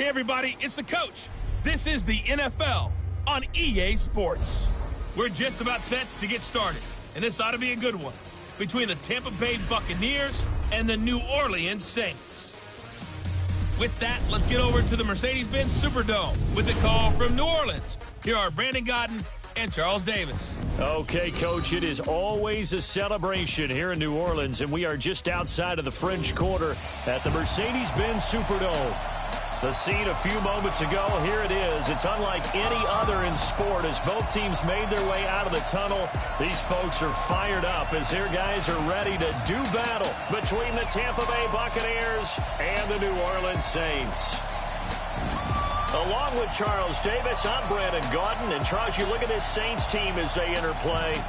Hey, everybody, it's the coach. This is the NFL on EA Sports. We're just about set to get started, and this ought to be a good one between the Tampa Bay Buccaneers and the New Orleans Saints. With that, let's get over to the Mercedes-Benz Superdome with a call from New Orleans. Here are Brandon Godden and Charles Davis. Okay, Coach, it is always a celebration here in New Orleans, and we are just outside of the French Quarter at the Mercedes-Benz Superdome. The scene a few moments ago, here it is. It's unlike any other in sport as both teams made their way out of the tunnel. These folks are fired up as their guys are ready to do battle between the Tampa Bay Buccaneers and the New Orleans Saints. Along with Charles Davis, I'm Brandon Godden. And Charles, you look at this Saints team as they enter play.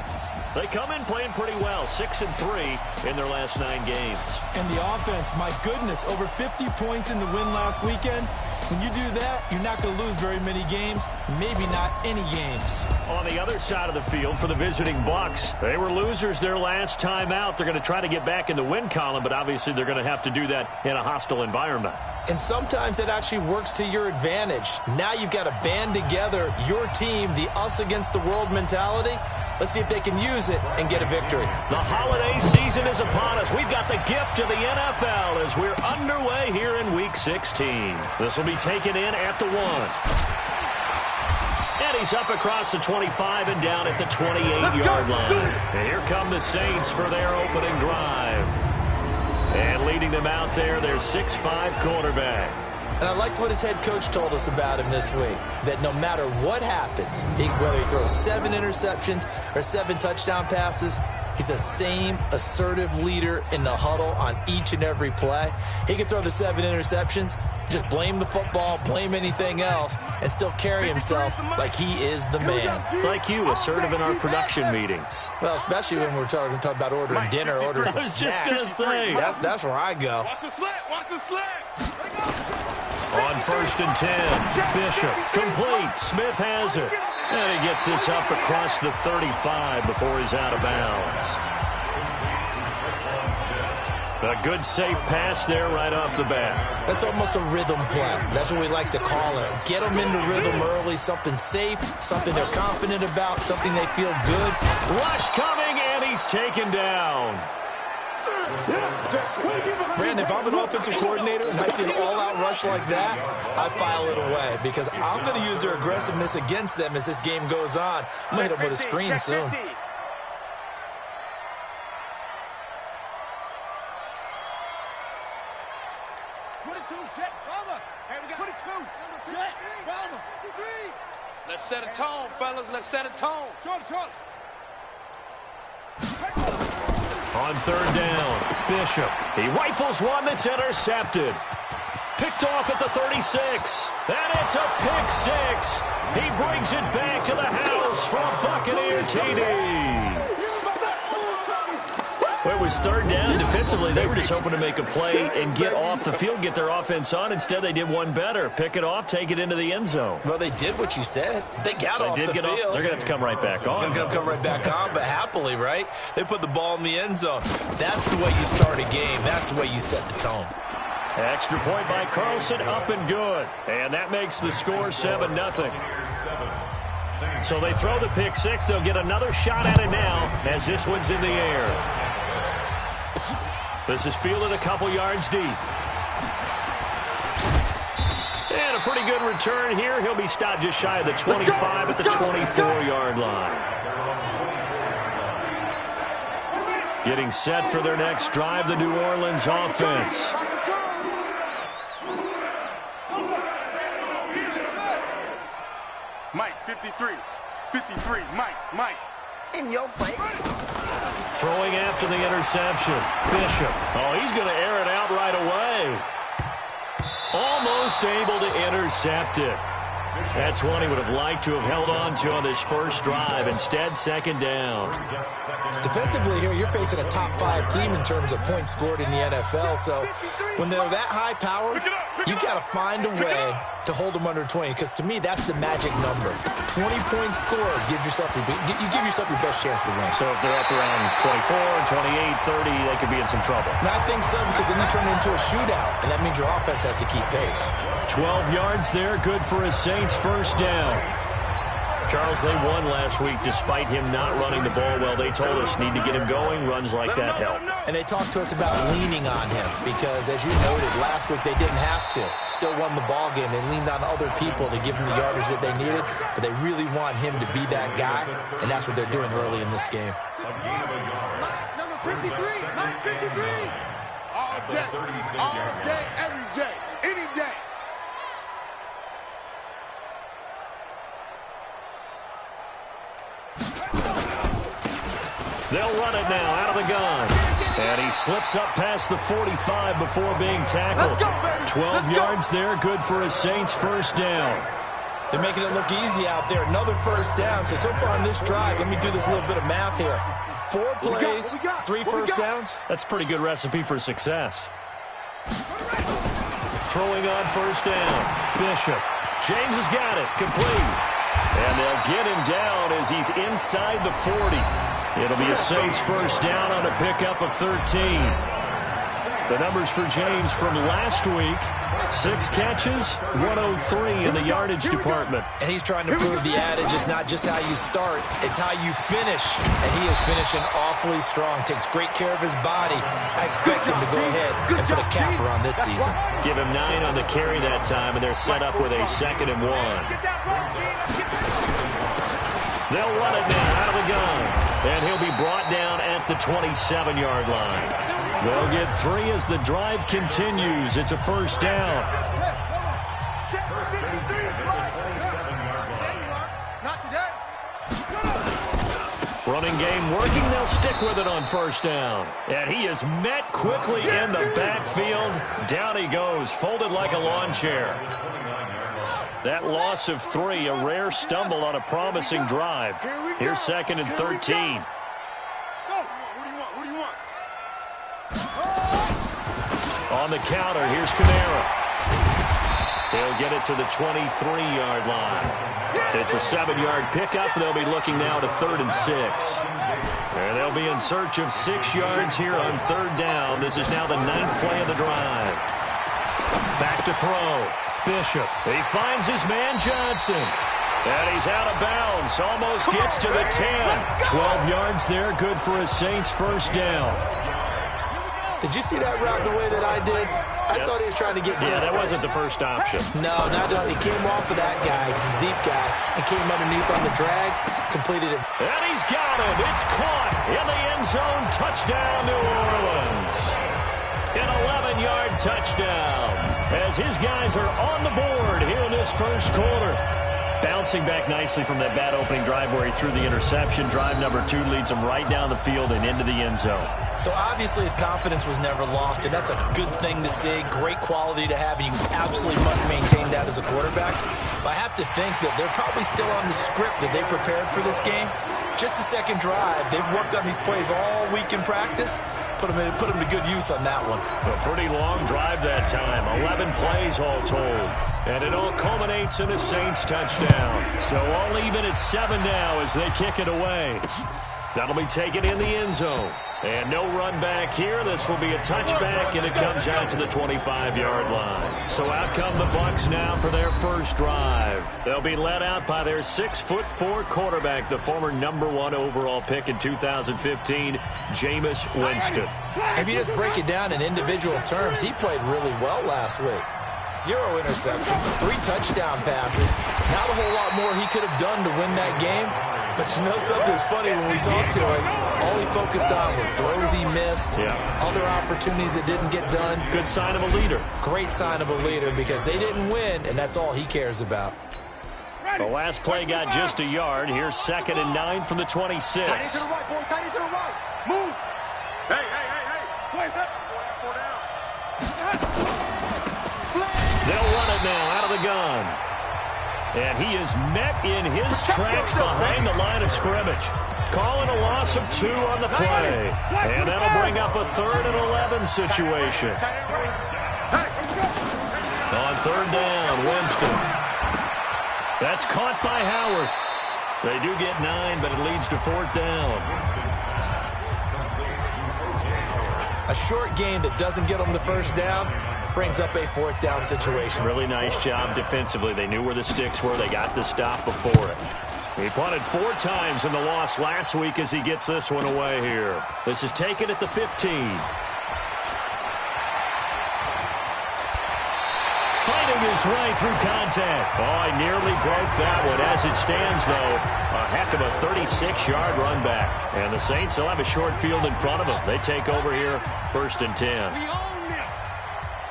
They come in playing pretty well, 6-3 in their last 9 games. And the offense, my goodness, over 50 points in the win last weekend. When you do that, you're not going to lose very many games, maybe not any games. On the other side of the field for the visiting Bucs, they were losers their last time out. They're going to try to get back in the win column, but obviously they're going to have to do that in a hostile environment. And sometimes it actually works to your advantage. Now you've got to band together your team, the us against the world mentality. Let's see if they can use it and get a victory. The holiday season is upon us. We've got the gift of the NFL as we're underway here in Week 16. This will be taken in at the 1. And he's up across the 25 and down at the 28-yard line. And here come the Saints for their opening drive. And leading them out there, their 6'5" quarterback. And I liked what his head coach told us about him this week, that no matter what happens, whether he throws 7 interceptions or 7 touchdown passes, he's the same assertive leader in the huddle on each and every play. He can throw the 7 interceptions, just blame the football, blame anything else, and still carry himself like he is the man. It's like you, assertive in our production meetings. Well, especially when we're talking about ordering dinner, ordering some snacks. I was just going to say. That's where I go. Watch the slant, watch the slant. On 1st and 10, Bishop, complete, Smith has it. And he gets this up across the 35 before he's out of bounds. A good safe pass there right off the bat. That's almost a rhythm play. That's what we like to call it. Get them into rhythm early, something safe, something they're confident about, something they feel good. Rush coming, and he's taken down. Brandon, if I'm an offensive coordinator and I see an all-out rush like that, I file it away because I'm going to use their aggressiveness against them as this game goes on. I'm going to hit them with a screen soon. Let's set a tone, fellas. Let's set a tone. On 3rd down, Bishop. He rifles one that's intercepted. Picked off at the 36. And it's a pick 6. He brings it back to the house for a Buccaneer TD. Well, it was 3rd down. Defensively, they were just hoping to make a play and get off the field, get their offense on. Instead, they did one better. Pick it off, take it into the end zone. Well, they did what you said. They got off the field. They're going to have to come right back on. They're going to come right back on, but happily, right? They put the ball in the end zone. That's the way you start a game. That's the way you set the tone. Extra point by Carlson, up and good. And that makes the score 7-0. So they throw the pick 6. They'll get another shot at it now as this one's in the air. This is fielded a couple yards deep. And a pretty good return here. He'll be stopped just shy of the 25 at the 24-yard line. Getting set for their next drive, the New Orleans offense. Mike, 53. 53, Mike. In your face. Throwing after the interception. Bishop. Oh, he's going to air it out right away. Almost able to intercept it. That's one he would have liked to have held on to on this first drive. Instead, 2nd down. Defensively here, you're facing a top 5 team in terms of points scored in the NFL. So when they're that high powered, You got to find a way to hold them under 20, because to me, that's the magic number. 20-point score gives yourself you give yourself your best chance to win. So if they're up around 24, 28, 30, they could be in some trouble. And I think so, because then you turn it into a shootout, and that means your offense has to keep pace. 12 yards there, good for a Saints first down. Charles, they won last week despite him not running the ball well. They told us need to get him going. Runs like that help. And they talked to us about leaning on him because, as you noted, last week they didn't have to. Still won the ball game. They leaned on other people to give them the yardage that they needed, but they really want him to be that guy, and that's what they're doing early in this game. Number 53, Mike 53. All day, every day, any day. They'll run it now out of the gun. And he slips up past the 45 before being tackled. 12 yards there, good for a Saints first down. They're making it look easy out there. Another first down. So far on this drive, let me do this little bit of math here. 4 plays, 3 first downs. That's a pretty good recipe for success. Throwing on first down. Bishop. James has got it. Complete. And they'll get him down as he's inside the 40. It'll be a Saints first down on a pickup of 13. The numbers for James from last week, 6 catches, 103 in the yardage department. And he's trying to prove the adage is not just how you start, it's how you finish. And he is finishing awfully strong, takes great care of his body. I expect him to go ahead and put a capper on this season. Give him 9 on the carry that time, and they're set up with a 2nd and 1. They'll run it now out of the gun. And he'll be brought down at the 27-yard line. They'll get 3 as the drive continues. It's a first down. Running game working. They'll stick with it on first down. And he is met quickly in the backfield. Down he goes, folded like a lawn chair. That loss of 3, a rare stumble on a promising drive. Here's 2nd and 13. What do you want? On the counter, here's Kamara. He'll get it to the 23-yard line. It's a 7-yard pickup. They'll be looking now to 3rd and 6. And they'll be in search of 6 yards here on 3rd down. This is now the 9th play of the drive. Back to throw. Bishop. He finds his man Johnson. And he's out of bounds. Almost gets to the 10. 12 yards there. Good for a Saints first down. Did you see that route the way that I did? I thought he was trying to get deep. Yeah, that wasn't the first option. No, not at all. He came off of that guy, the deep guy, and came underneath on the drag, completed it. And he's got it. It's caught in the end zone. Touchdown, New Orleans. An 11-yard touchdown as his guys are on the board here in this first quarter. Bouncing back nicely from that bad opening drive where he threw the interception. Drive number 2 leads him right down the field and into the end zone. So obviously his confidence was never lost, and that's a good thing to see. Great quality to have, and you absolutely must maintain that as a quarterback. But I have to think that they're probably still on the script that they prepared for this game. Just the second drive. They've worked on these plays all week in practice. Put them to good use on that one. A pretty long drive that time. 11 plays all told. And it all culminates in a Saints touchdown. So all even at 7 now as they kick it away. That'll be taken in the end zone. And no run back here. This will be a touchback, and it comes out to the 25-yard line. So out come the Bucs now for their first drive. They'll be led out by their 6'4" quarterback, the former #1 overall pick in 2015, Jameis Winston. If you just break it down in individual terms, he played really well last week. 0 interceptions, 3 touchdown passes. Not a whole lot more he could have done to win that game. But you know something's funny when we talked to him. All he focused on were throws he missed, other opportunities that didn't get done. Good sign of a leader. Great sign of a leader because they didn't win, and that's all he cares about. The last play got just a yard. Here's 2nd and 9 from the 26. Tight to the right, boy. Tight to the right. Move. Hey. Play that. They'll run it now out of the gun. And he is met in his tracks behind the line of scrimmage. Calling a loss of 2 on the play. And that'll bring up a 3rd and 11 situation. third down, Winston. That's caught by Howard. They do get 9, but it leads to fourth down. A short game that doesn't get them the first down brings up a fourth down situation. Really nice job defensively. They knew where the sticks were. They got the stop before it. He punted 4 times in the loss last week as he gets this one away here. This is taken at the 15. Fighting his way through contact. Oh, I nearly broke that one. As it stands, though, a heck of a 36-yard run back. And the Saints will have a short field in front of them. They take over here, 1st and 10. We own them.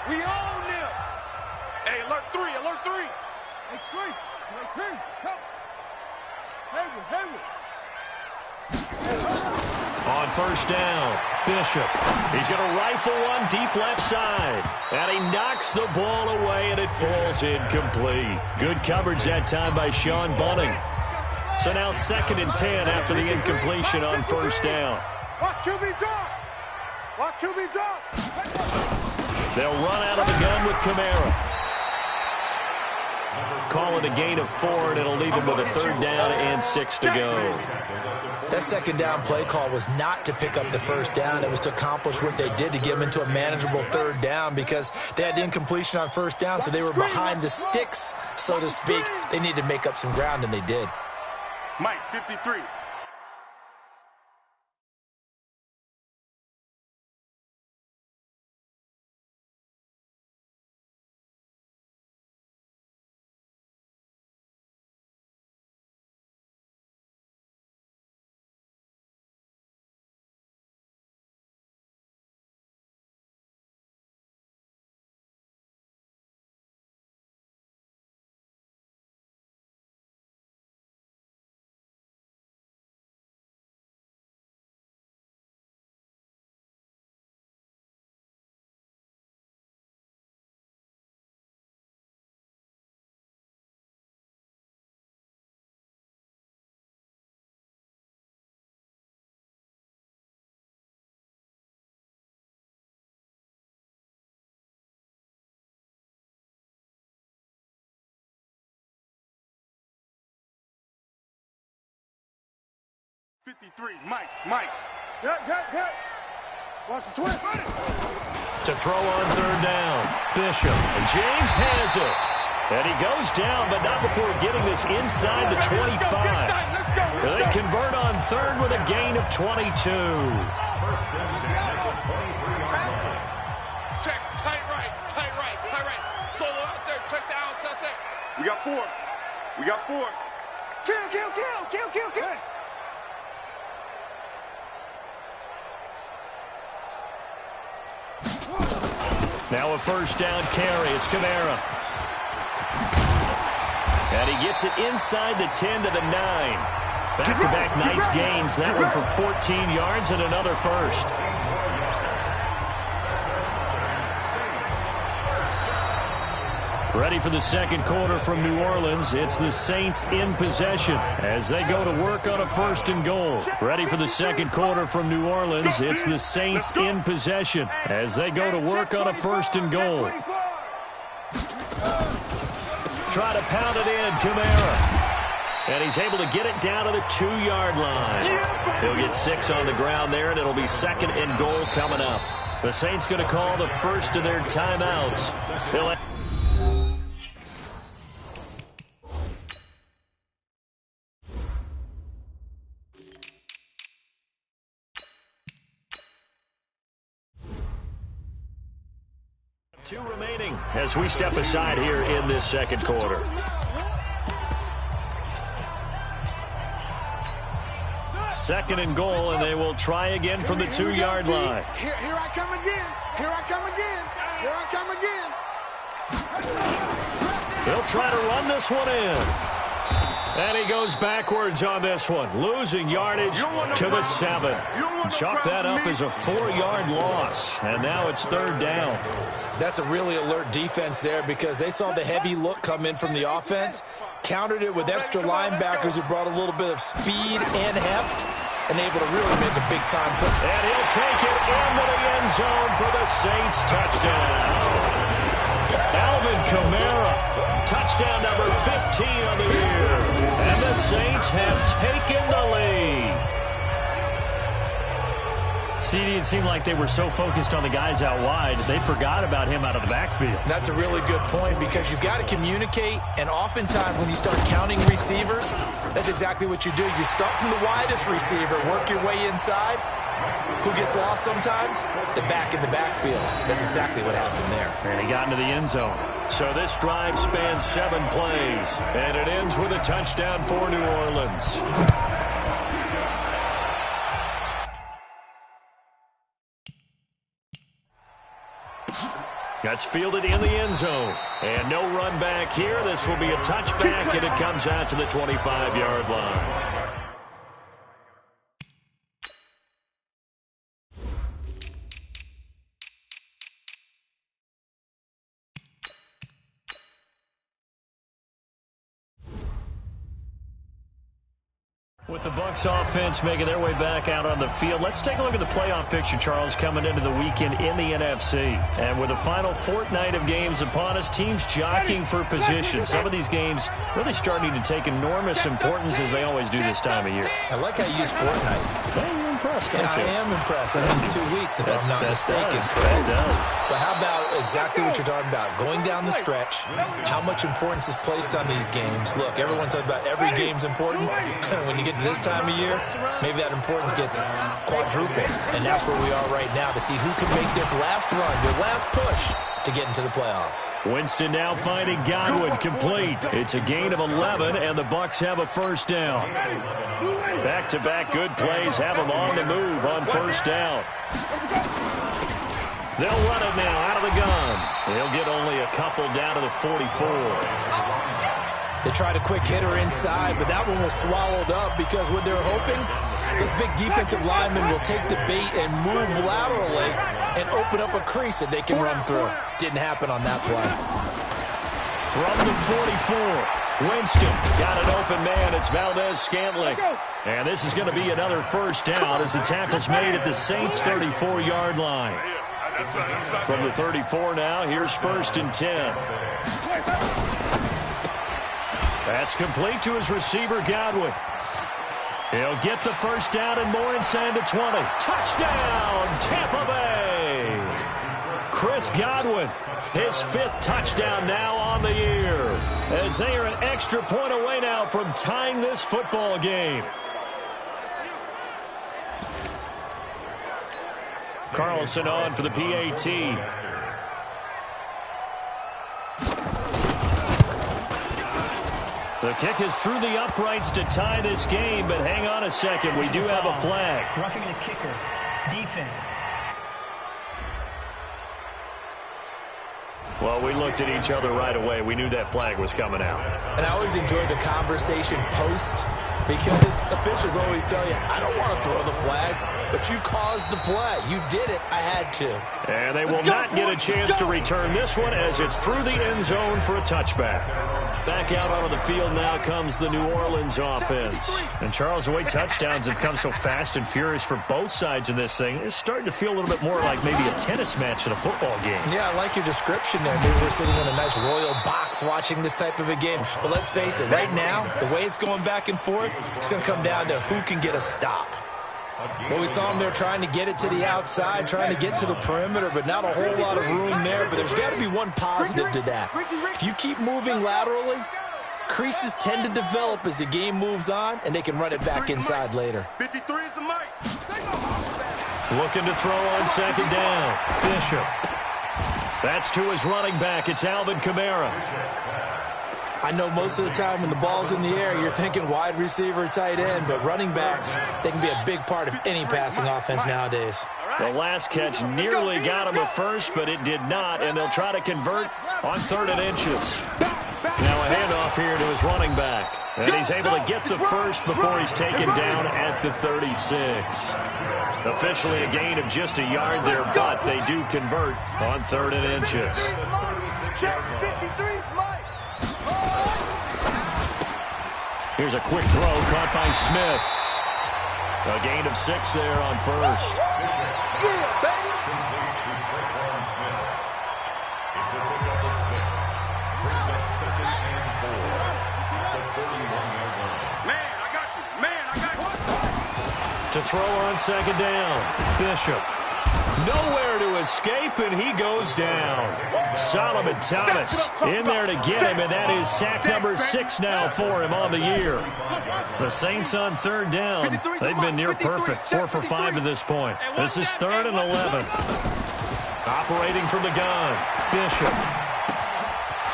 We own them. Hey, alert 3, alert 3. Hey, 3, come. Hayward. On first down, Bishop. He's going to rifle one deep left side. And he knocks the ball away, and it falls incomplete. Good coverage that time by Sean Bunting. So now 2nd and 10 after the incompletion on first down. Watch QB drop. Watch QB drop. They'll run out of the gun with Kamara. Call it a gain of 4, and it'll leave him with a 3rd down and 6 to go. That 2nd down play call was not to pick up the first down. It was to accomplish what they did to get them into a manageable 3rd down because they had incompletion on first down, so they were behind the sticks, so to speak. They needed to make up some ground, and they did. Mike, 53. Mike. Get. Watch the twist. To throw on 3rd down, Bishop. And James has it. And he goes down, but not before getting this inside the 25. They convert on 3rd with a gain of 22. Check, tight right. Solo out there, check the outs out there. We got 4. Kill. Now a first down carry. It's Kamara. And he gets it inside the 10 to the 9. Back-to-back nice gains. That one for 14 yards and another first. Ready for the 2nd quarter from New Orleans. It's the Saints in possession as they go to work on a 1st and goal. Ready for the 2nd quarter from New Orleans. It's the Saints in possession as they go to work on a 1st and goal. Try to pound it in, Kamara. And he's able to get it down to the 2-yard line. He'll get 6 on the ground there, and it'll be 2nd and goal coming up. The Saints going to call the first of their timeouts. They'll 2 remaining as we step aside here in this 2nd quarter. Second and goal, and they will try again from the 2-yard line. Here I come again. They'll try to run this one in. And he goes backwards on this one, losing yardage to the 7. Chalk that up as a 4-yard loss, and now it's 3rd down. That's a really alert defense there because they saw the heavy look come in from the offense, countered it with extra linebackers who brought a little bit of speed and heft, and able to really make a big-time play. And he'll take it into the end zone for the Saints touchdown. Alvin Kamara, touchdown number 15 on the year. And the Saints have taken the lead. CD, it seemed like they were so focused on the guys out wide, they forgot about him out of the backfield. That's a really good point because you've got to communicate, and oftentimes when you start counting receivers, that's exactly what you do. You start from the widest receiver, work your way inside. Who gets lost sometimes? The back in the backfield. That's exactly what happened there. And he got into the end zone. So this drive spans 7 plays, and it ends with a touchdown for New Orleans. That's fielded in the end zone. And no run back here. This will be a touchback, and it comes out to the 25-yard line. With the Bucs offense making their way back out on the field, let's take a look at the playoff picture, Charles, coming into the weekend in the NFC. And with the final fortnight of games upon us, teams jockeying for position. Some of these games really starting to take enormous importance as they always do this time of year. I like how you use fortnight. Yeah, you're impressed, don't you? I am impressed. That means 2 weeks, if I'm not mistaken. That does. But how about exactly what you're talking about? Going down the stretch, how much importance is placed on these games. Look, everyone talks about every game's important. When you get to this time of year, maybe that importance gets quadrupled. And that's where we are right now to see who can make their last run, their last push to get into the playoffs. Winston now finding Godwin complete. It's a gain of 11, and the Bucs have a first down. Back-to-back good plays have them on the move on first down. They'll run it now out of the gun. They'll get only a couple down to the 44. They tried a quick hitter inside, but that one was swallowed up because what they're hoping, this big defensive lineman will take the bait and move laterally and open up a crease that they can run through. Didn't happen on that play. From the 44, Winston got an open man. It's Valdez-Scantling. And this is going to be another first down as the tackle's made at the Saints' 34-yard line. From the 34 now, here's 1st and 10. That's complete to his receiver, Godwin. He'll get the first down and more inside the 20. Touchdown, Tampa Bay! Chris Godwin, his 5th touchdown now on the year, as they are an extra point away now from tying this football game. Carlson on for the PAT. The kick is through the uprights to tie this game, but hang on a second. We do have a flag. Roughing the kicker. Defense. Well, we looked at each other right away. We knew that flag was coming out. And I always enjoy the conversation post because officials always tell you, I don't want to throw the flag, but you caused the play. You did it. I had to. And they will not get a chance to return this one as it's through the end zone for a touchback. Back out onto the field now comes the New Orleans offense. And, Charles, the way touchdowns have come so fast and furious for both sides in this thing, it's starting to feel a little bit more like maybe a tennis match than a football game. Yeah, I like your description there. Maybe we're sitting in a nice royal box watching this type of a game. But let's face it, right now, the way it's going back and forth, it's going to come down to who can get a stop. Well, we saw them there trying to get it to the outside, trying to get to the perimeter, but not a whole lot of room there. But there's got to be one positive to that. If you keep moving laterally, creases tend to develop as the game moves on, and they can run it back inside later. 53 is the mic. Looking to throw on second down. Bishop. That's to his running back. It's Alvin Kamara. I know most of the time when the ball's in the air, you're thinking wide receiver, tight end, but running backs, they can be a big part of any passing offense nowadays. The last catch nearly got him a first, but it did not, and they'll try to convert on 3rd and inches. Now a handoff here to his running back, and he's able to get the first before he's taken down at the 36. Officially a gain of just a yard there, but they do convert on 3rd and inches. Here's a quick throw caught by Smith. A gain of 6 there on 1st. It's a pickup of 6. Brings up 2nd and 4 at the 31-yard line. Man, I got you. Man, I got you. To throw on 2nd down, Bishop. Nowhere to escape, and he goes down. Solomon Thomas in there to get him, and that is sack number 6 now for him on the year. The Saints on 3rd down. They've been near perfect, 4 for 5 to this point. This is 3rd and 11. Operating from the gun, Bishop.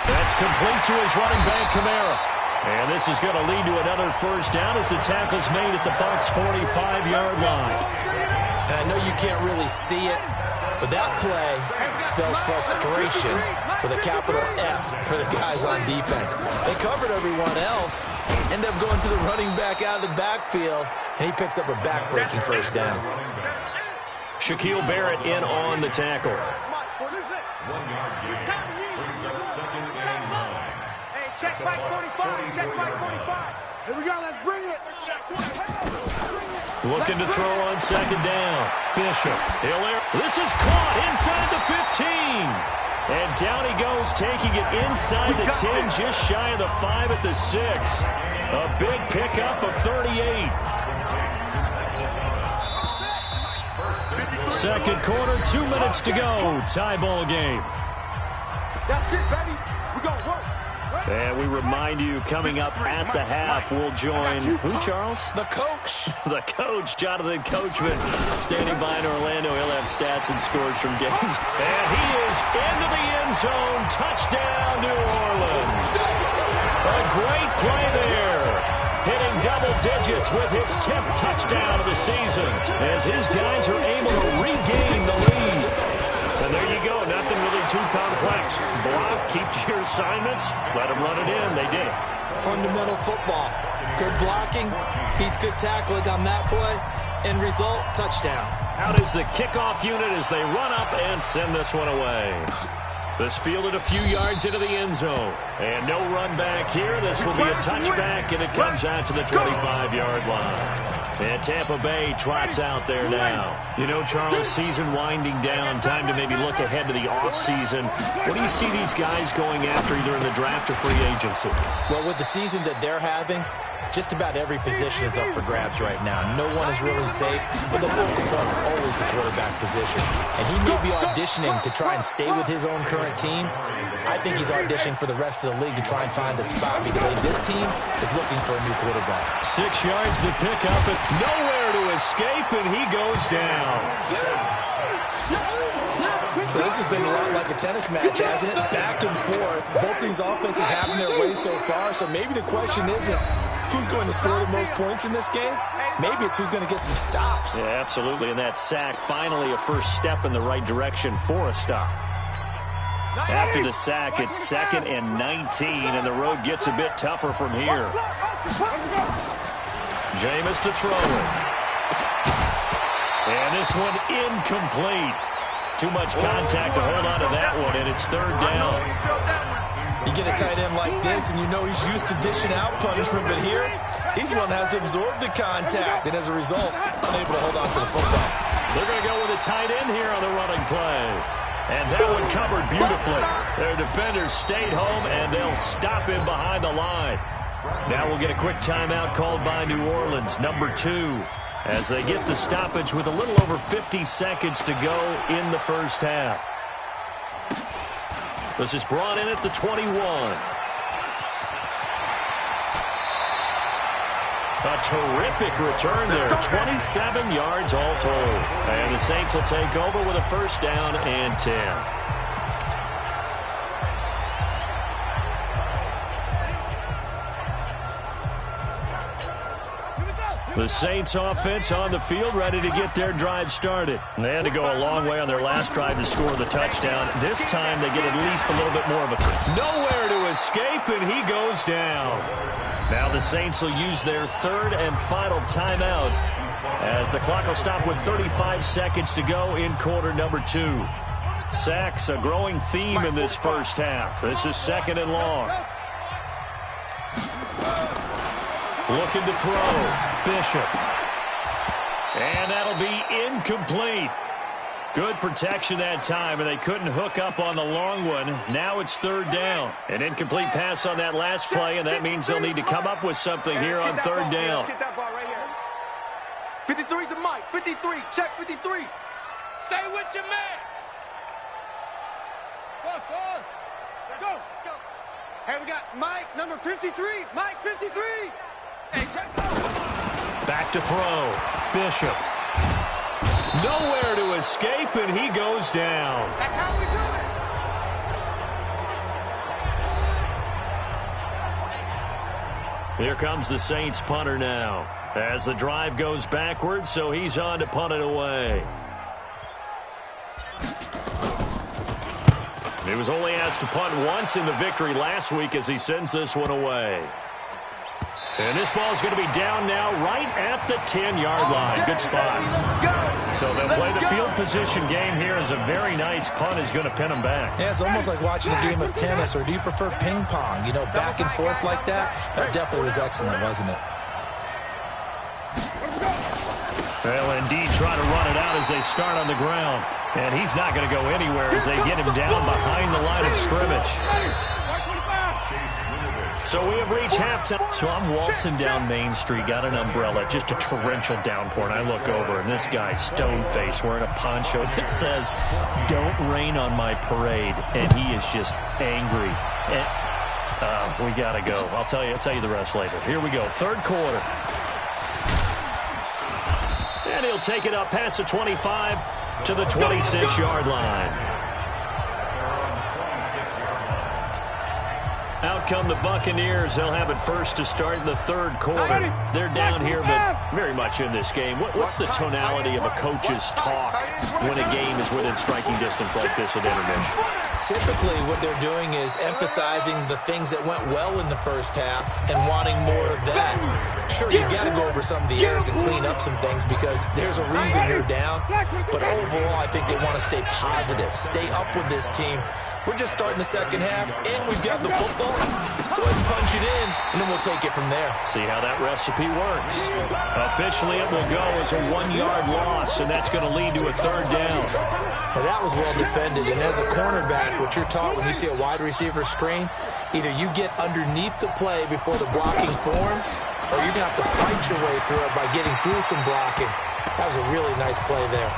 That's complete to his running back, Kamara. And this is going to lead to another first down as the tackle's made at the Bucs' 45-yard line. And I know you can't really see it, but that play spells frustration with a capital F for the guys on defense. They covered everyone else, end up going to the running back out of the backfield, and he picks up a back-breaking first down. Shaquille Barrett in on the tackle. 1 yard gain. Brings up 2nd and 9. Hey, check Mike 45. Check Mike 45. Here we go. Let's bring it. Looking to throw on 2nd down. Bishop. This is caught inside the 15. And down he goes, taking it inside the 10, just shy of the 5 at the 6. A big pickup of 38. Second quarter, 2 minutes to go. Tie ball game. That's it, baby. We're going to work. And we remind you, coming up at the half, we'll join who, Charles? The coach. The coach, Jonathan Coachman, standing by in Orlando. He'll have stats and scores from games. And he is into the end zone. Touchdown, New Orleans. A great play there. Hitting double digits with his 10th touchdown of the season as his guys are able to regain the lead. And there you go. Nothing really too complex. Block, keep to your assignments, let them run it in. They did it. Fundamental football. Good blocking, beats good tackling on that play. End result, touchdown. Out is the kickoff unit as they run up and send this one away. This fielded a few yards into the end zone. And no run back here. This will be a touchback, and it comes out to the 25-yard line. And Tampa Bay trots out there now. You know, Charles, season winding down, time to maybe look ahead to the offseason. What do you see these guys going after either in the draft or free agency? Well, with the season that they're having, just about every position is up for grabs right now. No one is really safe, but the focal point's always the quarterback position. And he may be auditioning to try and stay with his own current team. I think he's auditioning for the rest of the league to try and find a spot because this team is looking for a new quarterback. 6 yards to pick up, and nowhere to escape, and he goes down. So this has been a lot like a tennis match, hasn't it? Back and forth. Both these offenses having their way so far, so maybe the question isn't who's going to score the most points in this game. Maybe it's who's going to get some stops. Yeah, absolutely, and that sack, finally a first step in the right direction for a stop. After the sack, it's 2nd and 19, and the road gets a bit tougher from here. Jameis to throw it. And this one incomplete. Too much contact to hold on to that one, and it's 3rd down. You get a tight end like this, and you know he's used to dishing out punishment, but here, he's one that has to absorb the contact, and as a result, unable to hold on to the football. They're going to go with a tight end here on the running play. And that one covered beautifully. Their defenders stayed home, and they'll stop him behind the line. Now we'll get a quick timeout called by New Orleans, number 2, as they get the stoppage with a little over 50 seconds to go in the first half. This is brought in at the 21. A terrific return there, 27 yards all told. And the Saints will take over with a first down and 10. The Saints offense on the field, ready to get their drive started. They had to go a long way on their last drive to score the touchdown. This time they get at least a little bit more of a... Nowhere to escape, and he goes down. Now the Saints will use their 3rd and final timeout as the clock will stop with 35 seconds to go in quarter number 2. Sacks, a growing theme in this first half. This is 2nd and long. Looking to throw. Bishop. And that'll be incomplete. Good protection that time, and they couldn't hook up on the long one. Now it's third down. An incomplete pass on that last play, and that means they'll need to come up with something here on third down. Let's get that ball right here. 53's the mic. 53. Check 53. Stay with your man. Let's go. Hey, we got Mike, number 53. Mike, 53. Hey, check. Back to throw. Bishop. Nowhere to escape, and he goes down. That's how we do it. Here comes the Saints punter now. As the drive goes backwards, so he's on to punt it away. He was only asked to punt once in the victory last week as he sends this one away. And this ball is going to be down now right at the 10-yard line. Good spot. So they'll play the field position game here as a very nice punt is going to pin them back. Yeah, it's almost like watching a game of tennis, or do you prefer ping pong? You know, back and forth like that? That definitely was excellent, wasn't it? Well, indeed, try to run it out as they start on the ground. And he's not going to go anywhere as they get him down behind the line of scrimmage. So we have reached halftime. So I'm waltzing down Main Street, got an umbrella, just a torrential downpour, and I look over, and this guy, stone-faced, wearing a poncho that says, "Don't rain on my parade," and he is just angry. And, we got to go. I'll tell you the rest later. Here we go, third quarter. And he'll take it up past the 25 to the 26-yard line. Out come the Buccaneers. They'll have it first to start in the third quarter. They're down here, but very much in this game. What's the tonality of a coach's talk when a game is within striking distance like this at intermission? Typically, what they're doing is emphasizing the things that went well in the first half and wanting more of that. Sure, you got to go over some of the errors and clean up some things because there's a reason you're down. But overall, I think they want to stay positive, stay up with this team. We're just starting the second half, and we've got the football. Let's go ahead and punch it in, and then we'll take it from there. See how that recipe works. Officially, it will go as a 1-yard loss, and that's going to lead to a third down. Now, that was well defended, and as a cornerback, what you're taught when you see a wide receiver screen, either you get underneath the play before the blocking forms, or you're going to have to fight your way through it by getting through some blocking. That was a really nice play there.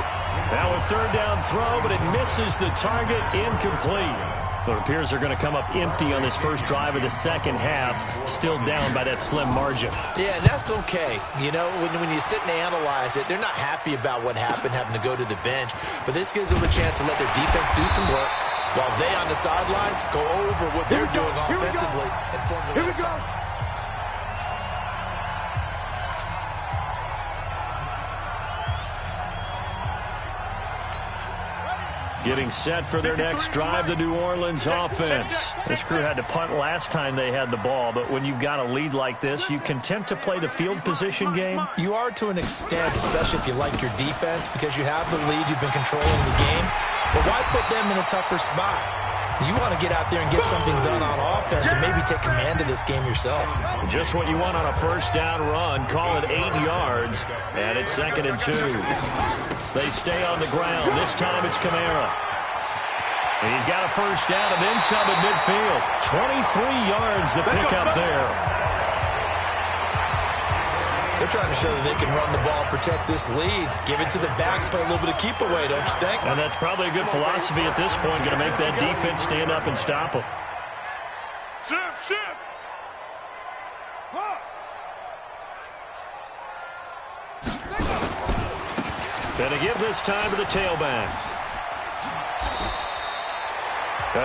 Now a third down throw, but it misses the target, incomplete. It appears they're going to come up empty on this first drive of the second half, still down by that slim margin. Yeah, and that's okay. You know, when you sit and analyze it, they're not happy about what happened, having to go to the bench. But this gives them a chance to let their defense do some work while they on the sidelines go over what they're doing offensively and form the. Here we go. Getting set for their next drive, the New Orleans offense. This crew had to punt last time they had the ball, but when you've got a lead like this, you content to play the field position game? You are to an extent, especially if you like your defense, because you have the lead, you've been controlling the game. But why put them in a tougher spot? You want to get out there and get something done on offense and maybe take command of this game yourself. Just what you want on a first down run. Call it 8 yards, and it's 2nd and 2. They stay on the ground. This time it's Kamara. He's got a first down and then some at midfield. 23 yards the pickup there. They're trying to show that they can run the ball, protect this lead, give it to the backs, play a little bit of keep away, don't you think? And that's probably a good philosophy at this point, going to make that defense stand up and stop them. Shift. Going to give this time to the tailback.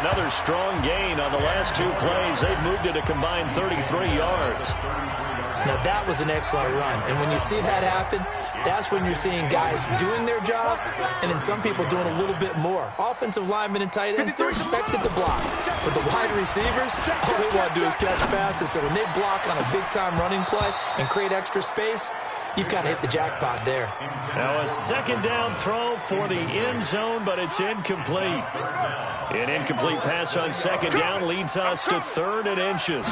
Another strong gain on the last 2 plays. They've moved it a combined 33 yards. Now, that was an excellent run. And when you see that happen, that's when you're seeing guys doing their job and then some people doing a little bit more. Offensive linemen and tight ends, they're expected to block. But the wide receivers, all they want to do is catch passes. So when they block on a big-time running play and create extra space, you've got to hit the jackpot there. Now a 2nd down throw for the end zone, but it's incomplete. An incomplete pass on 2nd down leads us to 3rd and inches.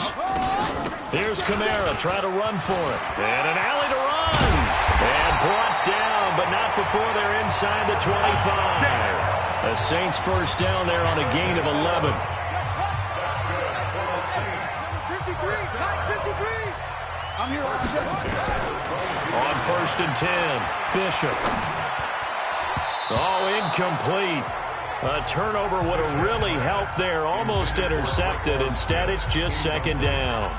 Here's Kamara trying to run for it. And an alley to run. And brought down but not before they're inside the 25. The Saints first down there on a gain of 11. 53. I'm here. On 1st and 10, Bishop. Oh, incomplete. A turnover would have really helped there. Almost intercepted. Instead, it's just 2nd down.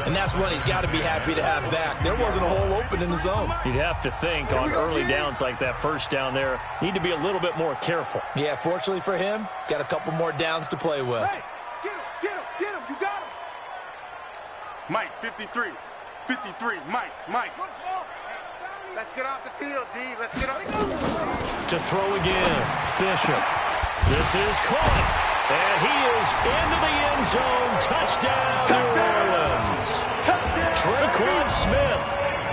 And that's one he's got to be happy to have back. There wasn't a hole open in the zone. You'd have to think on early downs like that first down there, need to be a little bit more careful. Yeah, fortunately for him, got a couple more downs to play with. Hey, get him, you got him. Mike, 53. 53, Mike. Let's get off the field, D. Let's get off. To throw again, Bishop. This is caught, and he is into the end zone. Touchdown, New Orleans. Tre'Quan Smith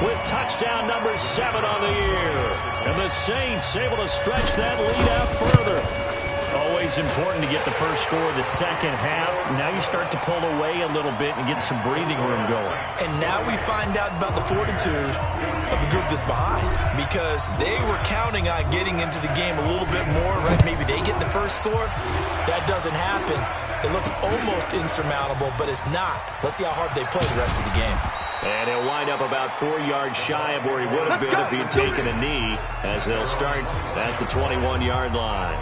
with touchdown number 7 on the year. And the Saints able to stretch that lead out further. Always important to get the first score of the second half. Now you start to pull away a little bit and get some breathing room going. And now we find out about the fortitude of the group that's behind, because they were counting on getting into the game a little bit more, right? Maybe they get the first score. That doesn't happen. It looks almost insurmountable, but it's not. Let's see how hard they play the rest of the game. And he'll wind up about 4 yards shy of where he would have been if he had taken a knee, as they'll start at the 21-yard line.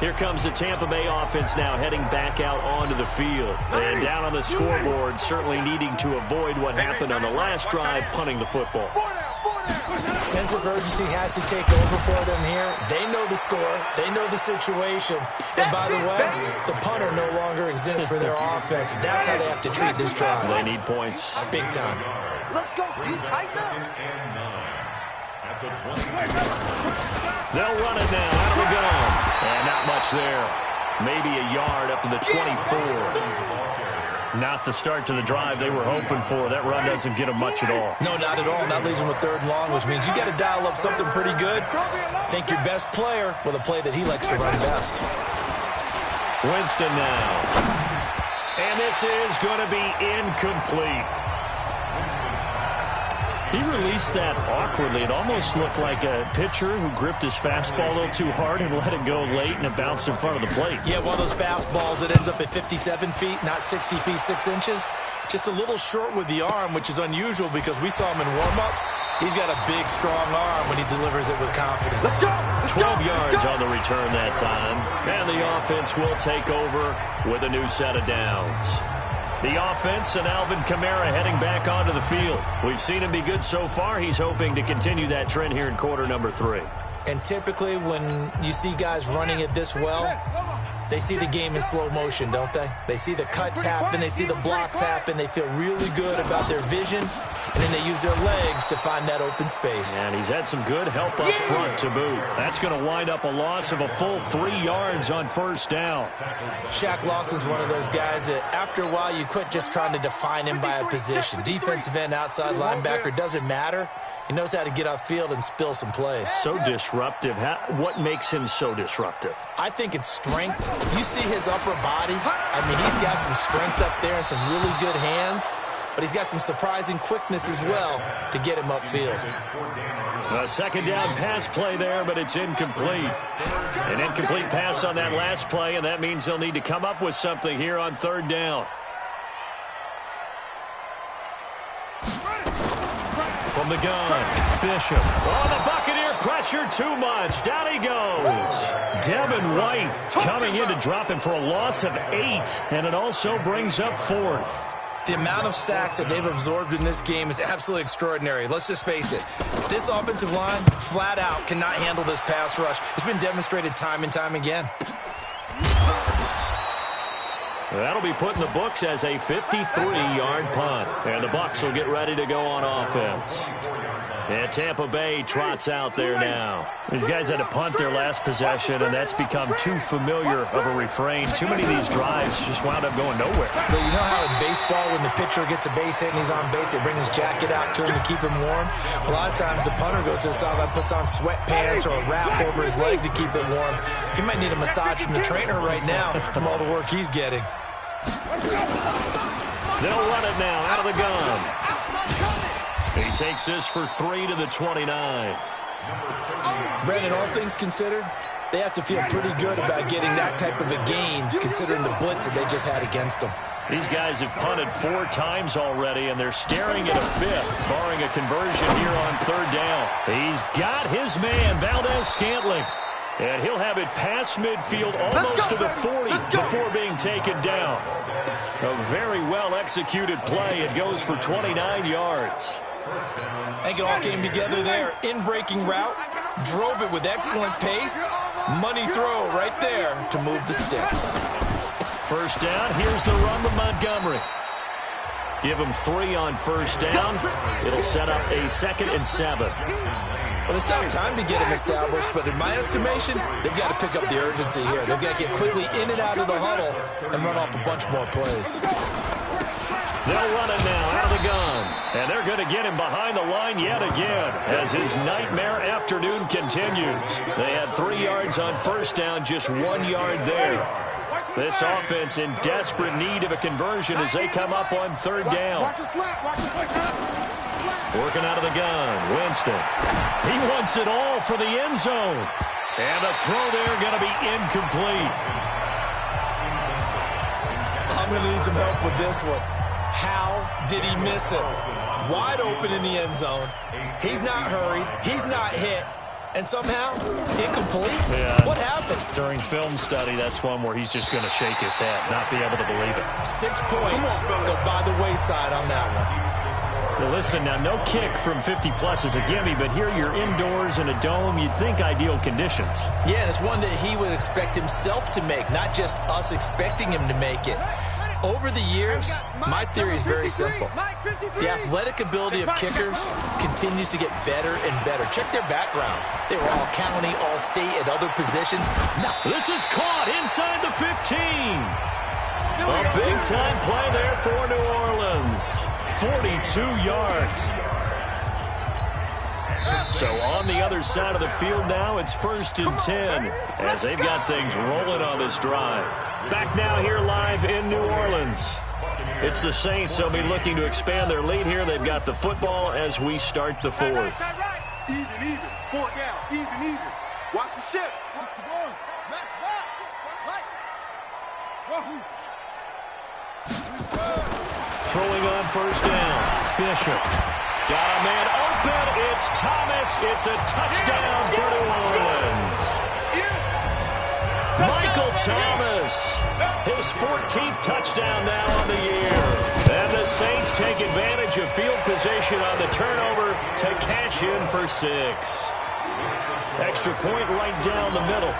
Here comes the Tampa Bay offense now heading back out onto the field. And down on the scoreboard, certainly needing to avoid what happened on the last drive, punting the football. Sense of urgency has to take over for them here. They know the score. They know the situation. And by the way, the punter no longer exists for their offense. That's how they have to treat this drive. They need points. Big time. Let's go, D. Tighten up. They'll run it now out of the gun. And not much there. Maybe a yard up to the 24. Not the start to the drive they were hoping for. That run doesn't get them much at all. No, not at all. That leaves them with 3rd and long, which means you got to dial up something pretty good. Think your best player with a play that he likes to run best. Winston now. And this is going to be incomplete. He released that awkwardly. It almost looked like a pitcher who gripped his fastball a little too hard and let it go late, and it bounced in front of the plate. Yeah, one of those fastballs that ends up at 57 feet, not 60 feet, 6 inches. Just a little short with the arm, which is unusual because we saw him in warm-ups. He's got a big, strong arm when he delivers it with confidence. Let's go. 12 yards on the return that time. And the offense will take over with a new set of downs. The offense and Alvin Kamara heading back onto the field. We've seen him be good so far. He's hoping to continue that trend here in quarter number 3. And typically when you see guys running it this well, they see the game in slow motion, don't they? They see the cuts happen. They see the blocks happen. They feel really good about their vision. And then they use their legs to find that open space. And he's had some good help up front to boot. That's going to wind up a loss of a full 3 yards on 1st down. Shaq Lawson's one of those guys that after a while you quit just trying to define him by a position. Defensive end, outside linebacker, doesn't matter. He knows how to get upfield and spill some plays. So disruptive. What makes him so disruptive? I think it's strength. You see his upper body. I mean, he's got some strength up there and some really good hands. But he's got some surprising quickness as well to get him upfield. A 2nd down pass play there, but it's incomplete. An incomplete pass on that last play, and that means they'll need to come up with something here on 3rd down. From the gun, Bishop. Oh, the Buccaneer pressure too much. Down he goes. Devin White coming in to drop him for a loss of 8, and it also brings up 4th. The amount of sacks that they've absorbed in this game is absolutely extraordinary. Let's just face it. This offensive line, flat out, cannot handle this pass rush. It's been demonstrated time and time again. That'll be put in the books as a 53-yard punt. And the Bucs will get ready to go on offense. And Tampa Bay trots out there now. These guys had to punt their last possession, and that's become too familiar of a refrain. Too many of these drives just wound up going nowhere. But you know how in baseball, when the pitcher gets a base hit and he's on base, they bring his jacket out to him to keep him warm? A lot of times the punter goes to the sideline, puts on sweatpants or a wrap over his leg to keep it warm. He might need a massage from the trainer right now from all the work he's getting. They'll run it now out of the gun. He takes this for 3 to the 29. Brandon, all things considered, they have to feel pretty good about getting that type of a gain, considering the blitz that they just had against them. These guys have punted 4 times already, and they're staring at a 5th, barring a conversion here on 3rd down. He's got his man, Valdez-Scantling. And he'll have it past midfield, almost to the 40 before being taken down. A very well-executed play. It goes for 29 yards. I think it all came together there. In-breaking route, drove it with excellent pace. Money throw right there to move the sticks. 1st down, here's the run to Montgomery. Give him 3 on 1st down. It'll set up a 2nd and 7. Well, it's not time to get him established, but in my estimation, they've got to pick up the urgency here. They've got to get quickly in and out of the huddle and run off a bunch more plays. They'll run it now out of the gun. And they're going to get him behind the line yet again as his nightmare afternoon continues. They had 3 yards on 1st down, just 1 yard there. This offense in desperate need of a conversion as they come up on 3rd down. Working out of the gun, Winston. He wants it all for the end zone. And the throw there going to be incomplete. I'm going to need some help with this one. How did he miss it? Wide open in the end zone. He's not hurried. He's not hit. And somehow, incomplete? Yeah. What happened? During film study, that's one where he's just going to shake his head, not be able to believe it. 6 points go by the wayside on that one. Well, listen, now, no kick from 50-plus is a gimme, but here you're indoors in a dome. You'd think ideal conditions. Yeah, and it's one that he would expect himself to make, not just us expecting him to make it. Over the years, my theory is very simple. The athletic ability of kickers continues to get better and better. Check their backgrounds. They were all county, all state, at other positions. Now, this is caught inside the 15. A big-time play there for New Orleans. 42 yards. So on the other side of the field now, it's 1st and 10 as they've got things rolling on this drive. Back now here live in New Orleans. It's the Saints. They'll be looking to expand their lead here. They've got the football as we start the 4th. Even. 4 down. Even. Watch the ship. Throwing on 1st down. Bishop. Got a man open. It's Thomas. It's a touchdown for New Orleans. Michael Thomas. His 14th touchdown now on the year. And the Saints take advantage of field position on the turnover to cash in for 6. Extra point right down the middle.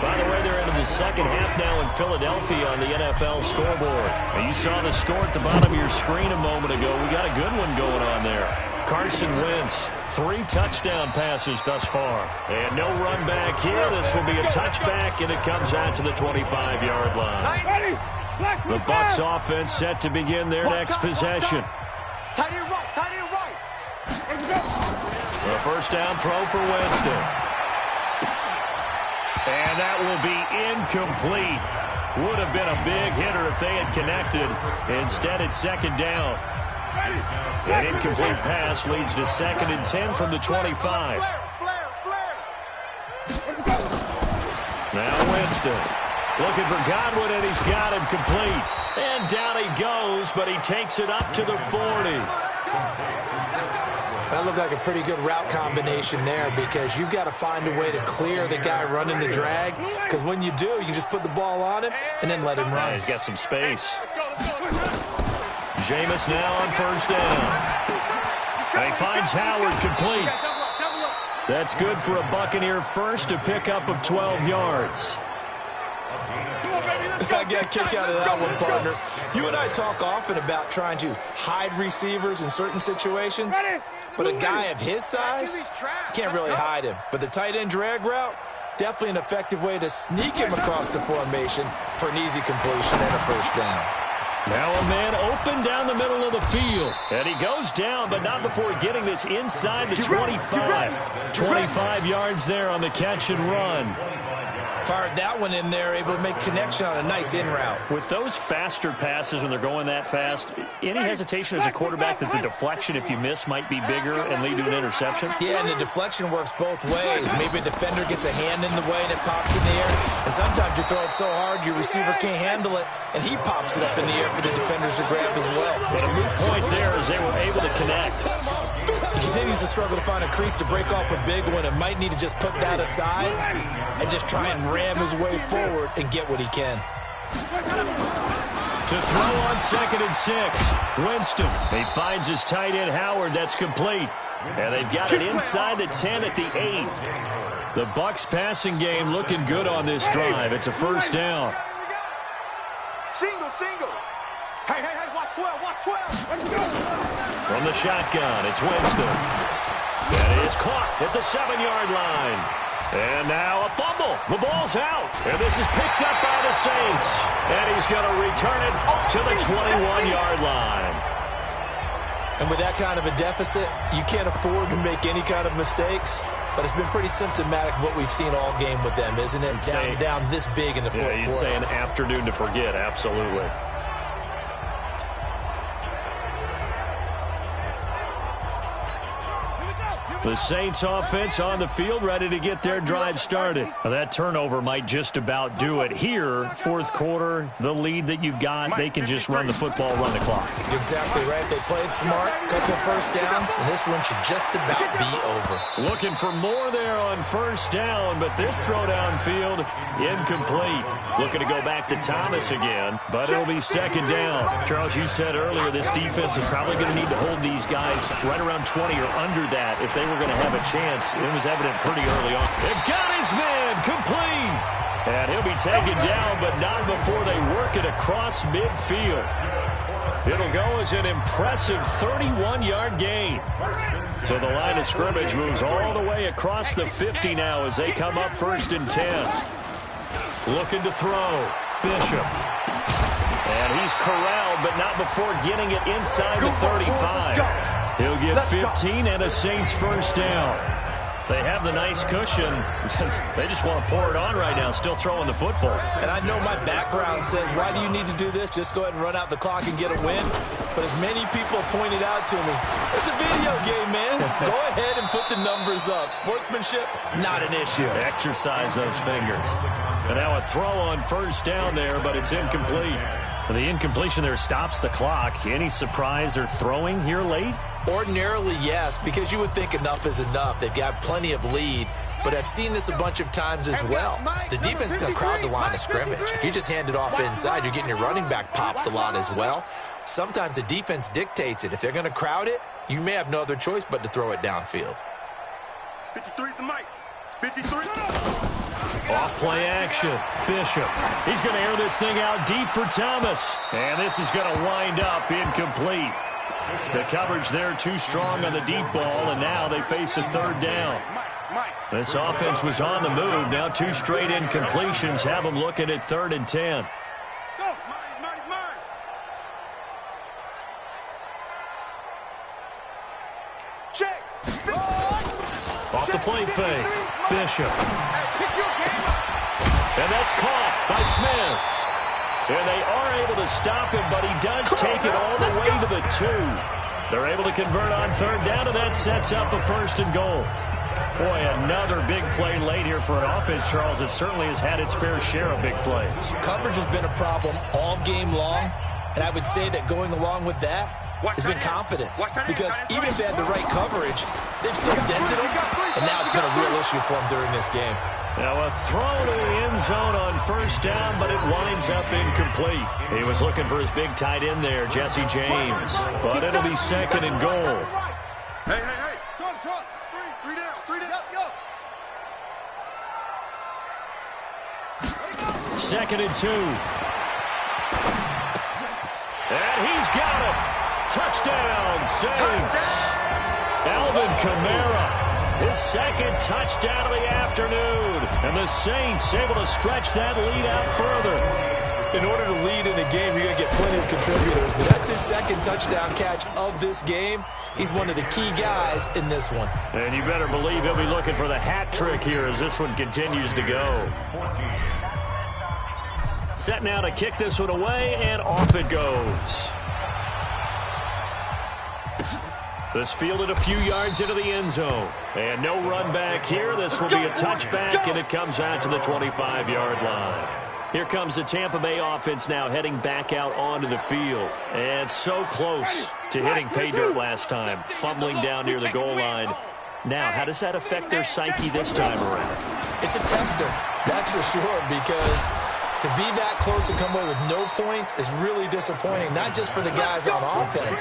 By the way, they're into the 2nd half now in Philadelphia on the NFL scoreboard. And you saw the score at the bottom of your screen a moment ago. We got a good one going on there. Carson Wentz, 3 touchdown passes thus far. And no run back here. This will be a touchback, and it comes out to the 25-yard line. The Bucs offense set to begin their next possession. Tight end right. The 1st down throw for Winston. And that will be incomplete. Would have been a big hitter if they had connected. Instead, it's 2nd down. An incomplete pass leads to 2nd and 10 from the 25. Now Winston looking for Godwin, and he's got him complete. And down he goes, but he takes it up to the 40. That looked like a pretty good route combination there because you've got to find a way to clear the guy running the drag, because when you do, you just put the ball on him and then let him run. He's got some space. Jameis now on 1st down. And he finds Howard complete. That's good for a Buccaneer first, a pickup of 12 yards. I got a kick out of that one, partner. You and I talk often about trying to hide receivers in certain situations, but a guy of his size, can't really hide him. But the tight end drag route, definitely an effective way to sneak him across the formation for an easy completion and a 1st down. Now a man open down the middle of the field. And he goes down, but not before getting this inside the 25. 25 yards there on the catch and run. Fired that one in there, able to make connection on a nice in route. With those faster passes when they're going that fast, any hesitation as a quarterback that the deflection, if you miss, might be bigger and lead to an interception? Yeah, and the deflection works both ways. Maybe a defender gets a hand in the way and it pops in the air. And sometimes you throw it so hard your receiver can't handle it, and he pops it up in the air for the defenders to grab as well. But a moot point there as they were able to connect. He continues to struggle to find a crease to break off a big one and might need to just put that aside and just try and ram his way forward and get what he can. To throw on 2nd and 6. Winston. He finds his tight end Howard. That's complete. And they've got it inside the 10 at the 8. The Bucs passing game looking good on this drive. It's a first down. Single. Hey, watch 12, watch 12. Let's go. From the shotgun, it's Winston. That is caught at the 7-yard line. And now a fumble. The ball's out. And this is picked up by the Saints. And he's going to return it to the 21-yard line. And with that kind of a deficit, you can't afford to make any kind of mistakes. But it's been pretty symptomatic of what we've seen all game with them, isn't it? Down this big in the fourth quarter. Yeah, you'd say an afternoon to forget. Absolutely. The Saints offense on the field, ready to get their drive started. Now, that turnover might just about do it. Here, fourth quarter, the lead that you've got, they can just run the football, run the clock. Exactly right. They played smart, couple of first downs, and this one should just about be over. Looking for more there on first down, but this throw downfield, incomplete. Looking to go back to Thomas again, but it'll be 2nd down. Charles, you said earlier this defense is probably going to need to hold these guys right around 20 or under that if they were going to have a chance. It was evident pretty early on. They've got his man complete. And he'll be taken down, but not before they work it across midfield. It'll go as an impressive 31-yard gain. So the line of scrimmage moves all the way across the 50 now as they come up 1st and 10. Looking to throw. Bishop. And he's corralled, but not before getting it inside the 35. He'll get 15 and a Saints first down. They have the nice cushion. They just want to pour it on right now, still throwing the football. And I know my background says, why do you need to do this? Just go ahead and run out the clock and get a win. But as many people pointed out to me, it's a video game, man. Go ahead and put the numbers up. Sportsmanship, not an issue. Exercise those fingers. And now a throw on first down there, but it's incomplete. The incompletion there stops the clock. Any surprise they're throwing here late? Ordinarily, yes, because you would think enough is enough. They've got plenty of lead, but I've seen this a bunch of times as well. The defense is going to crowd the line of scrimmage. If you just hand it off inside, you're getting your running back popped a lot as well. Sometimes the defense dictates it. If they're going to crowd it, you may have no other choice but to throw it downfield. 53 is the mic. 53. Off play action. Bishop. He's going to air this thing out deep for Thomas. And this is going to wind up incomplete. The coverage there too strong on the deep ball, and now they face a 3rd down. This offense was on the move. Now 2 straight incompletions have them looking at 3rd and 10. Check. Off the play fake. Bishop. And that's caught by Smith. And they are able to stop him, but he does take it all the way to the 2. They're able to convert on 3rd down, and that sets up a 1st and goal. Boy, another big play late here for an offense, Charles, that certainly has had its fair share of big plays. Coverage has been a problem all game long, and I would say that going along with that has been confidence. Because even if they had the right coverage, they've still dented them, and now it's been a real issue for them during this game. Now a throw to the end zone on 1st down, but it winds up incomplete. He was looking for his big tight end there, Jesse James. But it'll be 2nd and goal. Hey. Short. Three down. Go. 2nd and 2. And he's got it. Touchdown, Saints. Alvin Kamara. His 2nd touchdown of the afternoon. And the Saints able to stretch that lead out further. In order to lead in a game, you're going to get plenty of contributors, but that's his second touchdown catch of this game. He's one of the key guys in this one. And you better believe he'll be looking for the hat trick here as this one continues to go. Set now to kick this one away, and off it goes. This fielded a few yards into the end zone. And no run back here. This will be a touchback, and it comes out to the 25-yard line. Here comes the Tampa Bay offense now heading back out onto the field. And so close to hitting pay dirt last time, fumbling down near the goal line. Now, how does that affect their psyche this time around? It's a tester, that's for sure, because to be that close and come away with no points is really disappointing, not just for the guys on offense,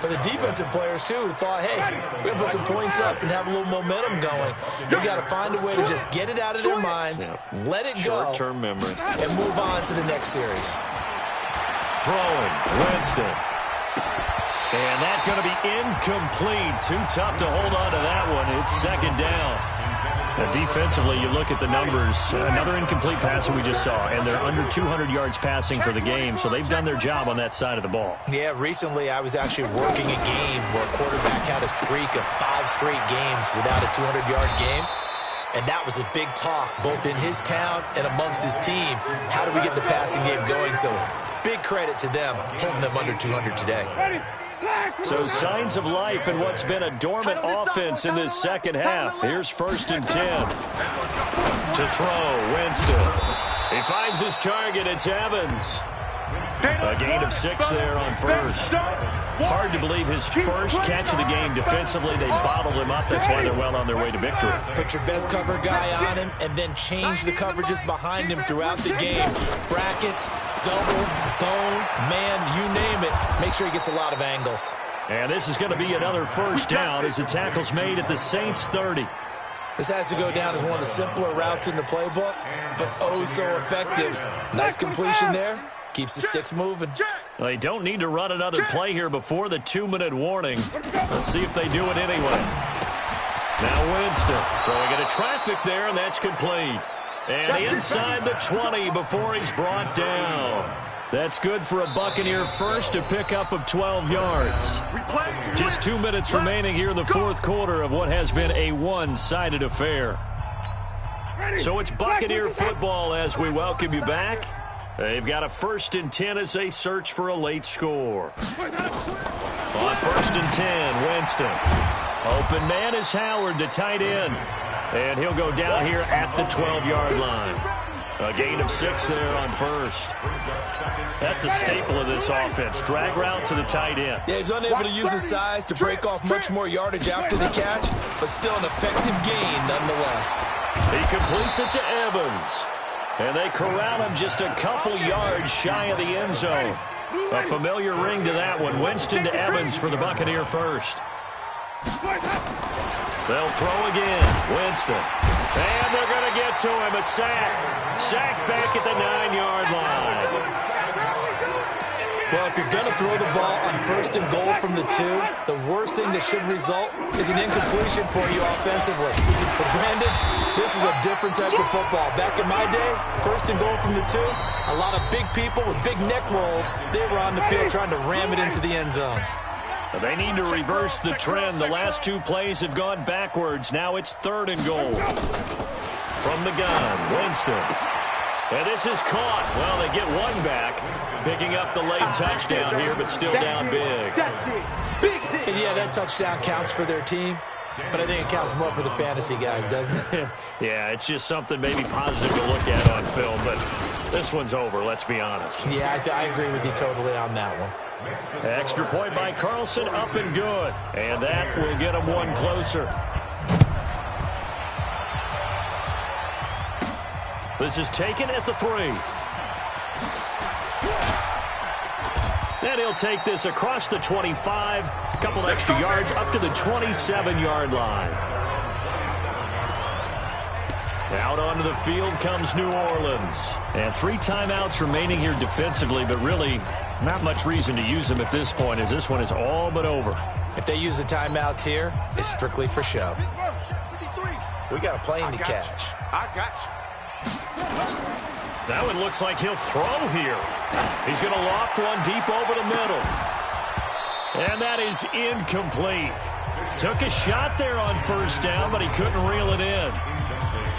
but the defensive players, too, who thought, hey, we're going to put some points up and have a little momentum going. They've got to find a way to just get it out of their minds, let it go, short-term memory, and move on to the next series. Throwing, Winston. And that's going to be incomplete. Too tough to hold on to that one. It's second down. Defensively, you look at the numbers. Another incomplete pass that we just saw, and they're under 200 yards passing for the game, so they've done their job on that side of the ball. Yeah, recently I was actually working a game where a quarterback had a streak of 5 straight games without a 200-yard game, and that was a big talk both in his town and amongst his team. How do we get the passing game going? So big credit to them holding them under 200 today. So signs of life in what's been a dormant offense in this second half. Here's 1st and 10. To throw, Winston. He finds his target. It's Evans. A gain of 6 there on first. Hard to believe his first catch of the game defensively. They bottled him up. That's why they're well on their way to victory. Put your best cover guy on him and then change the coverages behind him throughout the game. Brackets, double, zone, man, you name it. Make sure he gets a lot of angles. And this is going to be another first down as the tackle's made at the Saints 30. This has to go down as one of the simpler routes in the playbook, but oh so effective. Nice completion there. Keeps the sticks moving. They don't need to run another play here before the 2-minute warning. Let's see if they do it anyway. Now Winston throwing into traffic there, and that's complete. And inside the 20 before he's brought down. That's good for a Buccaneer first, a pickup of 12 yards. Just 2 minutes remaining here in the fourth quarter of what has been a one-sided affair. So it's Buccaneer football as we welcome you back. They've got a 1st and 10 as they search for a late score. On 1st and 10, Winston. Open man is Howard, the tight end. And he'll go down here at the 12-yard line. A gain of 6 there on first. That's a staple of this offense. Drag route to the tight end. Yeah, he's unable to use his size to break off much more yardage after the catch, but still an effective gain nonetheless. He completes it to Evans. And they corral him just a couple yards shy of the end zone. A familiar ring to that one. Winston to Evans for the Buccaneer first. They'll throw again. Winston. And they're going to get to him. A sack. Sack back at the 9-yard line. Well, if you're going to throw the ball on 1st and goal from the 2, the worst thing that should result is an incompletion for you offensively. But, Brandon, this is a different type of football. Back in my day, 1st and goal from the 2, a lot of big people with big neck rolls, they were on the field trying to ram it into the end zone. They need to reverse the trend. The last 2 plays have gone backwards. Now it's 3rd and goal. From the gun, Winston. And this is caught. Well, they get one back, picking up the late touchdown here, but still down big. And yeah, that touchdown counts for their team, but I think it counts more for the fantasy guys, doesn't it? Yeah, it's just something maybe positive to look at on film, but this one's over, let's be honest. Yeah, I agree with you totally on that one. Extra point by Carlson, up and good. And that will get him one closer. This is taken at the 3. And he'll take this across the 25. A couple extra yards up to the 27-yard line. Out onto the field comes New Orleans. And 3 timeouts remaining here defensively, but really not much reason to use them at this point as this one is all but over. If they use the timeouts here, it's strictly for show. We got a plane to catch. I got you. That one looks like he'll throw here. He's going to loft one deep over the middle. And that is incomplete. Took a shot there on first down, but he couldn't reel it in.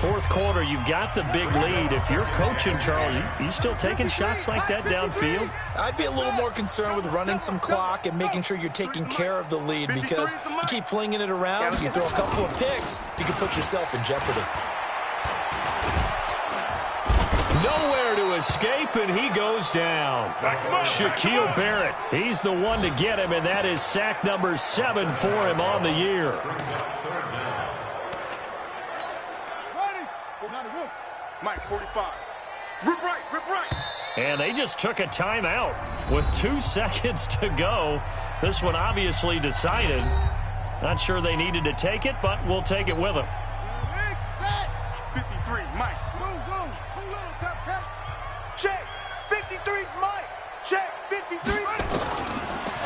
Fourth quarter, you've got the big lead. If you're coaching, Charles, you still taking shots like that downfield? I'd be a little more concerned with running some clock and making sure you're taking care of the lead, because you keep flinging it around, you throw a couple of picks, you can put yourself in jeopardy. Nowhere to escape, and he goes down. Shaquille Barrett, he's the one to get him, and that is sack number 7 for him on the year. Mike, 45. Rip right, rip right. And they just took a timeout with 2 seconds to go. This one obviously decided. Not sure they needed to take it, but we'll take it with them. 53, Mike. Zoom. Too little, tap. Check. 53's Mike. Check. 53.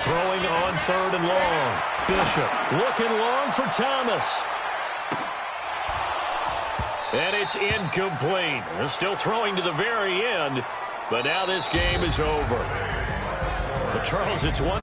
Throwing on 3rd and long. Bishop looking long for Thomas. And it's incomplete. They're still throwing to the very end, but now this game is over. But Charles, it's one.